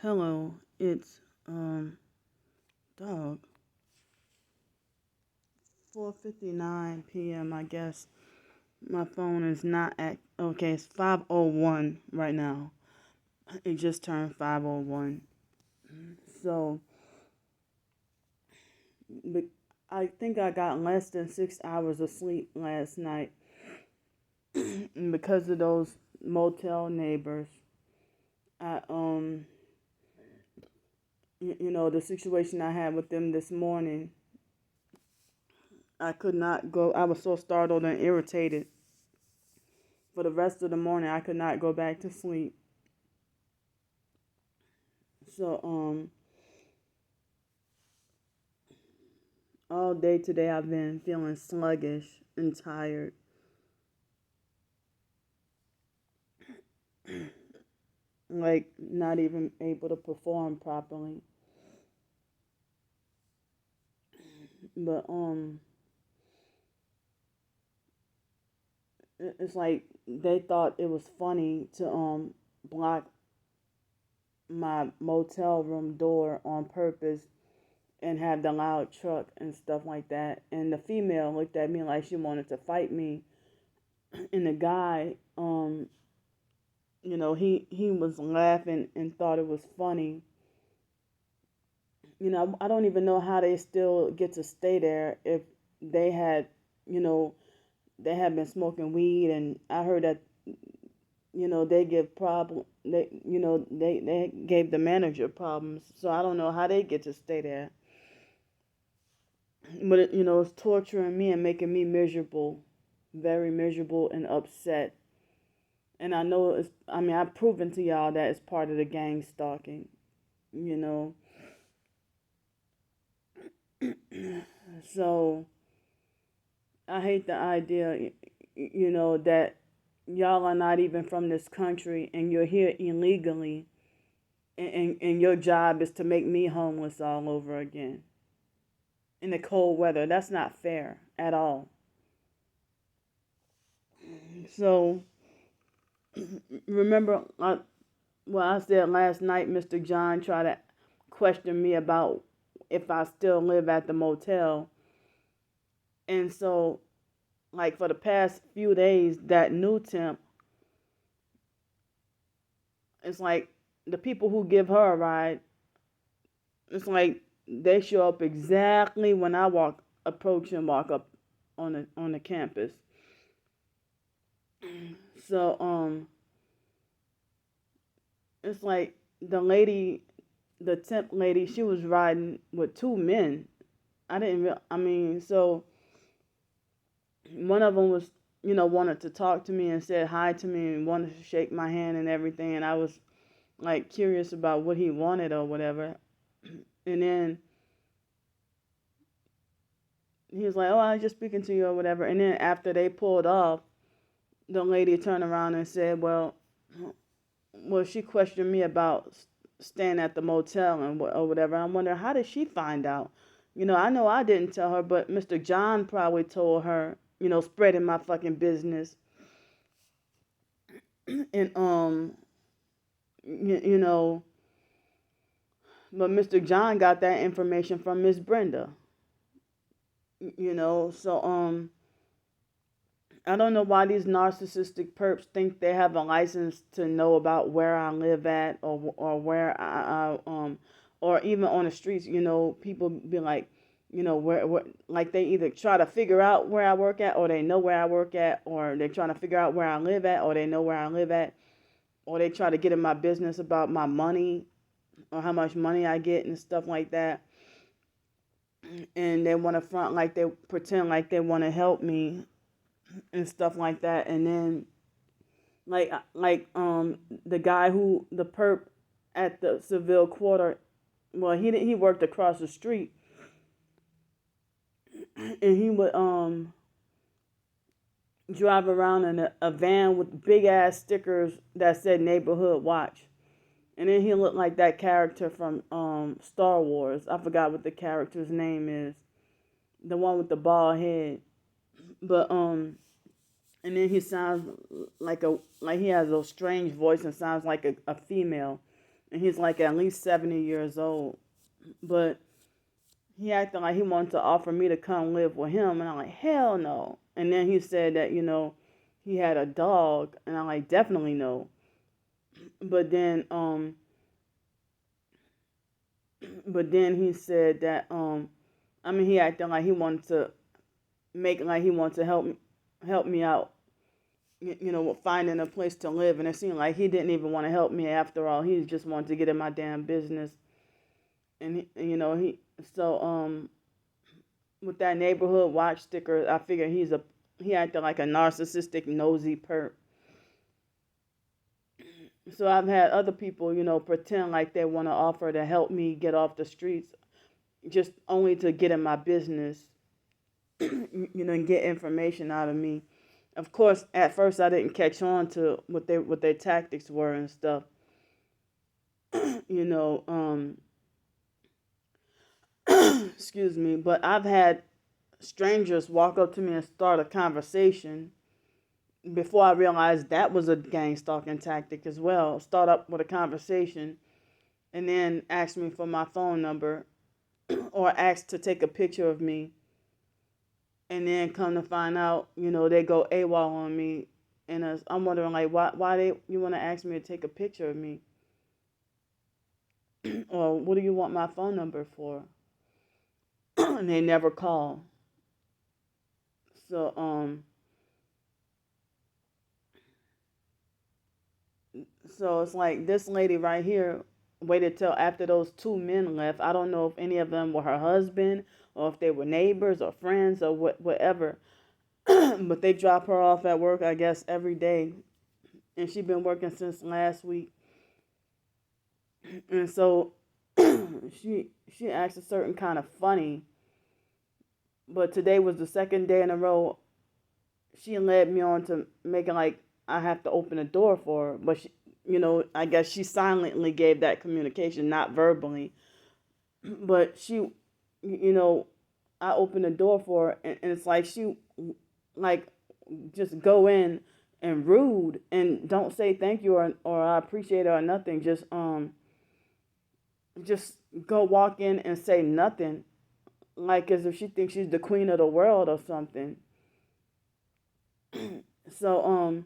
Hello, it's dog 4:59 p.m. I guess my phone is not at okay. It's 5:01 right now. It just turned 5:01. So, but I think I got less than 6 hours of sleep last night because of those motel neighbors. I the situation I had with them this morning. I could not go. I was so startled and irritated. For the rest of the morning, I could not go back to sleep. So, all day today I've been feeling sluggish and tired. Like not even able to perform properly. But it's like they thought it was funny to block my motel room door on purpose and have the loud truck and stuff like that. And the female looked at me like she wanted to fight me. And the guy, he was laughing and thought it was funny. I don't even know how they still get to stay there if they had, you know, they had been smoking weed, and I heard that, they give problem, they gave the manager problems. So I don't know how they get to stay there. But it's torturing me and making me miserable, very miserable and upset. And I know I've proven to y'all that it's part of the gang stalking, you know. So I hate the idea, that y'all are not even from this country and you're here illegally, and your job is to make me homeless all over again in the cold weather. That's not fair at all. So remember what I said last night. Mr. John tried to question me about if I still live at the motel. And so, like, for the past few days, that new temp, it's like the people who give her a ride, it's like they show up exactly when I approach and walk up on the campus. So it's like the temp lady, she was riding with two men. So one of them was, wanted to talk to me and said hi to me and wanted to shake my hand and everything, and I was like curious about what he wanted or whatever. And then he was like, "Oh, I was just speaking to you or whatever." And then after they pulled off, the lady turned around and said, "Well, she questioned me about staying at the motel and or whatever." I'm wondering, how did she find out? I know I didn't tell her, but Mr. John probably told her. Spreading my fucking business. And you know, but Mr. John got that information from Miss Brenda. So I don't know why these narcissistic perps think they have a license to know about where I live at, or where or even on the streets. People be like, where like they either try to figure out where I work at, or they know where I work at, or they're trying to figure out where I live at, or they know where I live at, or they try to get in my business about my money or how much money I get and stuff like that. And they want to front like they pretend like they want to help me and stuff like that. And then the guy the perp at the Seville Quarter, well, he worked across the street, and he would drive around in a van with big ass stickers that said neighborhood watch. And then he looked like that character from Star Wars. I forgot what the character's name is. The one with the bald head. But and then he sounds like he has a strange voice and sounds like a female. and he's like at least 70 years old. But he acted like he wanted to offer me to come live with him, and I'm like, hell no. And then he said that he had a dog, and I'm like, definitely no. But then he said that I mean, he acted like he wanted to make like he wanted to help me out, with finding a place to live, and it seemed like he didn't even want to help me after all. He just wanted to get in my damn business, and he so with that neighborhood watch sticker, I figured he acted like a narcissistic, nosy perp. So I've had other people, pretend like they want to offer to help me get off the streets, just only to get in my business, and get information out of me. Of course, at first I didn't catch on to what their tactics were and stuff. you know, um, excuse me, but I've had strangers walk up to me and start a conversation before I realized that was a gang stalking tactic as well. Start up with a conversation and then ask me for my phone number or ask to take a picture of me, and then come to find out, they go AWOL on me, and I'm wondering like why you want to ask me to take a picture of me, or what do you want my phone number for? And they never call. So it's like this lady right here waited till after those two men left. I don't know if any of them were her husband or if they were neighbors or friends or whatever. But they drop her off at work, I guess, every day. And she's been working since last week. And so she acts a certain kind of funny. But today was the second day in a row she led me on to making like I have to open a door for her. But I guess she silently gave that communication, not verbally. But I opened the door for her, and it's like she, like, just go in and rude and don't say thank you or I appreciate it or nothing. Just go walk in and say nothing, like as if she thinks she's the queen of the world or something. So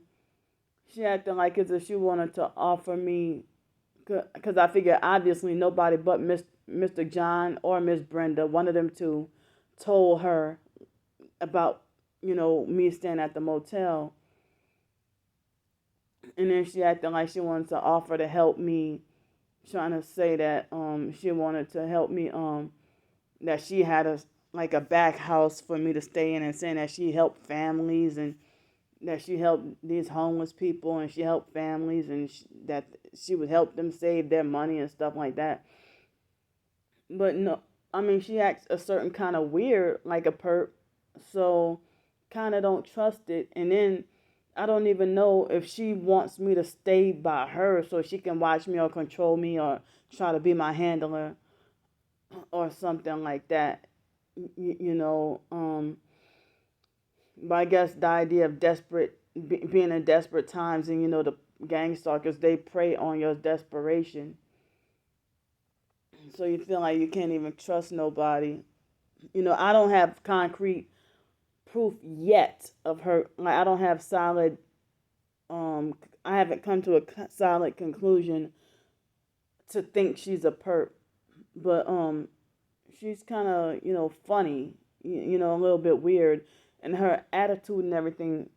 she acted like as if she wanted to offer me, because I figured obviously nobody but Mr. John or Miss Brenda, one of them two, told her about me staying at the motel. And then she acted like she wanted to offer to help me, trying to say that she wanted to help me, that she had a back house for me to stay in, and saying that she helped families and that she helped these homeless people and she helped families, and that she would help them save their money and stuff like that. But no, I mean, she acts a certain kind of weird, like a perp, so kind of don't trust it. And then I don't even know if she wants me to stay by her so she can watch me or control me or try to be my handler or something like that. You know, but I guess the idea of being in desperate times, and the gang stalkers, they prey on your desperation. So you feel like you can't even trust nobody. I don't have concrete proof yet of her. Like, I don't have solid. I haven't come to a solid conclusion to think she's a perp, but she's kind of funny, a little bit weird, and her attitude and everything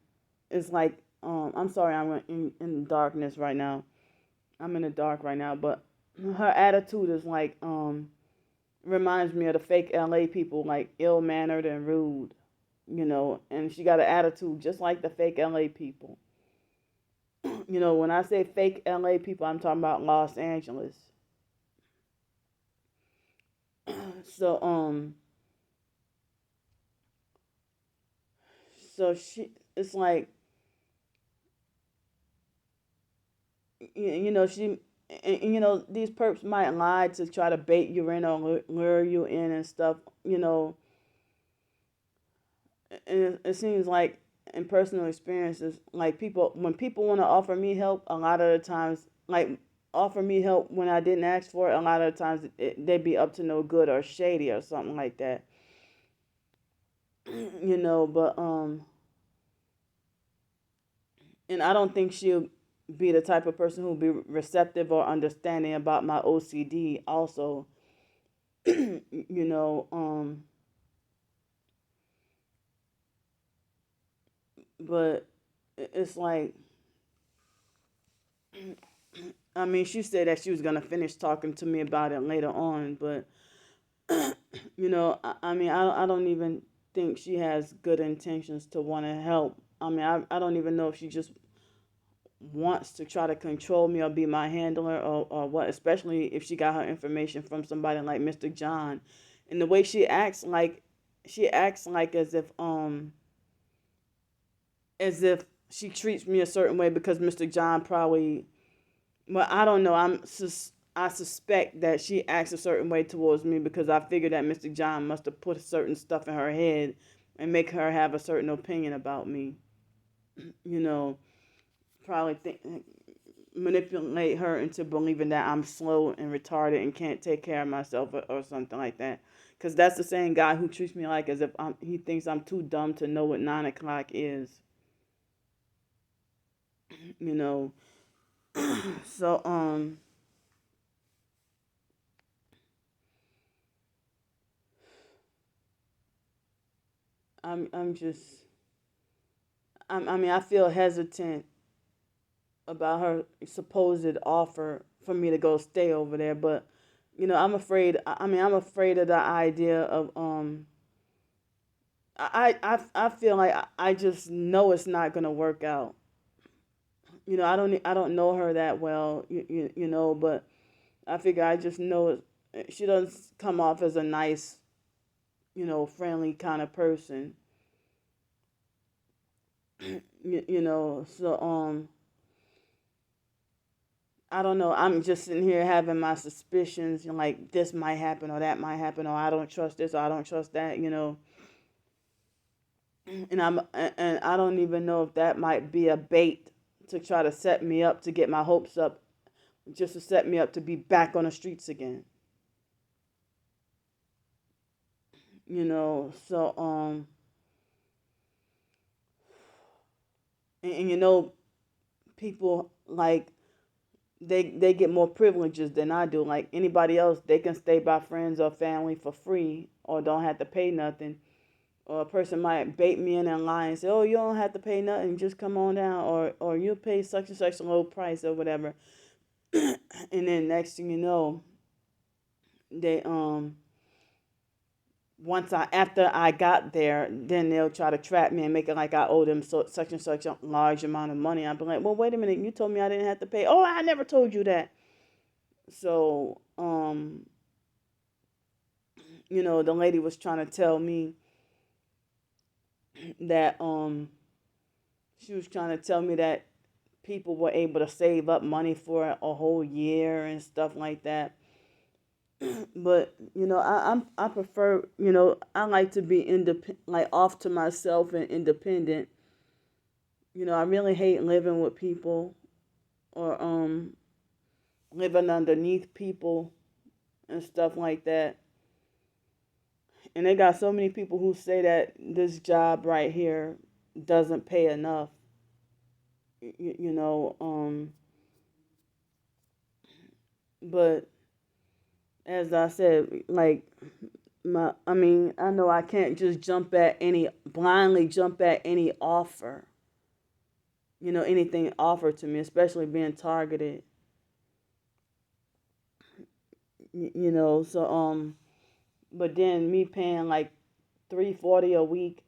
is like I'm sorry, I'm in darkness right now. I'm in the dark right now, but her attitude is like reminds me of the fake LA people, like ill mannered and rude, and she got an attitude just like the fake LA people. When I say fake LA people, I'm talking about Los Angeles. So it's like, she, and, these perps might lie to try to bait you in or lure you in and stuff, and it seems like in personal experiences, like when people want to offer me help, a lot of the times, like offer me help when I didn't ask for it, a lot of times they'd be up to no good or shady or something like that. But and I don't think she'll be the type of person who'll be receptive or understanding about my OCD also. you know, but it's like, I mean, she said that she was gonna finish talking to me about it later on, but I mean, I don't even think she has good intentions to want to help. I mean, I don't even know if she just wants to try to control me or be my handler, or what, especially if she got her information from somebody like Mr. John. And the way she acts like as if she treats me a certain way because Mr. John probably, well, I don't know. I suspect that she acts a certain way towards me because I figured that Mr. John must have put certain stuff in her head and make her have a certain opinion about me. You know, probably manipulate her into believing that I'm slow and retarded and can't take care of myself, or something like that. Because that's the same guy who treats me like as if he thinks I'm too dumb to know what 9 o'clock is. You know, so I'm just I mean, I feel hesitant about her supposed offer for me to go stay over there, but I'm afraid. I mean, I'm afraid of the idea of I feel like I just know it's not gonna work out. I don't know her that well, but I figure I just know she doesn't come off as a nice, friendly kind of person. So I don't know. I'm just sitting here having my suspicions, like this might happen or that might happen, or I don't trust this or I don't trust that. And I don't even know if that might be a bait to try to set me up to get my hopes up, just to set me up to be back on the streets again. So and people like they get more privileges than I do. Like anybody else, they can stay by friends or family for free or don't have to pay nothing. Or a person might bait me in lie and say, "Oh, you don't have to pay nothing, just come on down," or you pay such and such a low price or whatever. And then next thing you know, they once I after I got there, then they'll try to trap me and make it like I owe them such and such a large amount of money. I'll be like, "Well, wait a minute, you told me I didn't have to pay." "Oh, I never told you that." So the lady was trying to tell me that she was trying to tell me that people were able to save up money for a whole year and stuff like that. But I prefer, I like to be independent, like off to myself and independent. I really hate living with people or living underneath people and stuff like that. And they got so many people who say that this job right here doesn't pay enough. You know, but as I said, like I mean, I know I can't just blindly jump at any offer. Anything offered to me, especially being targeted. So but then me paying like 340 a week,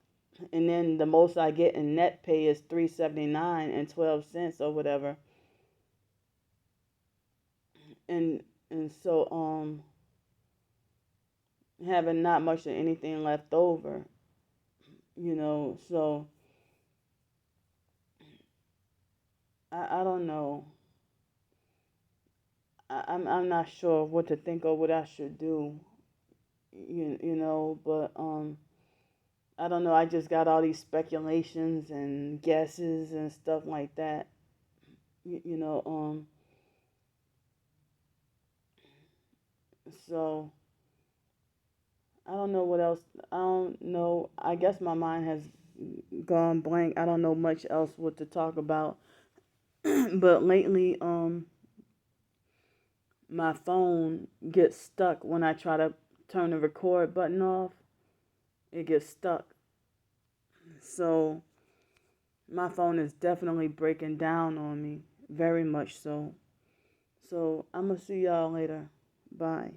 and then the most I get in net pay is 379 and 12 cents or whatever. And so having not much of anything left over. So I don't know. I'm not sure what to think or what I should do. But I don't know. I just got all these speculations and guesses and stuff like that. You know, So I don't know what else. I don't know. I guess my mind has gone blank. I don't know much else what to talk about. But lately, my phone gets stuck when I try to turn the record button off. It gets stuck. So my phone is definitely breaking down on me, very much so. So I'm gonna see y'all later. Bye.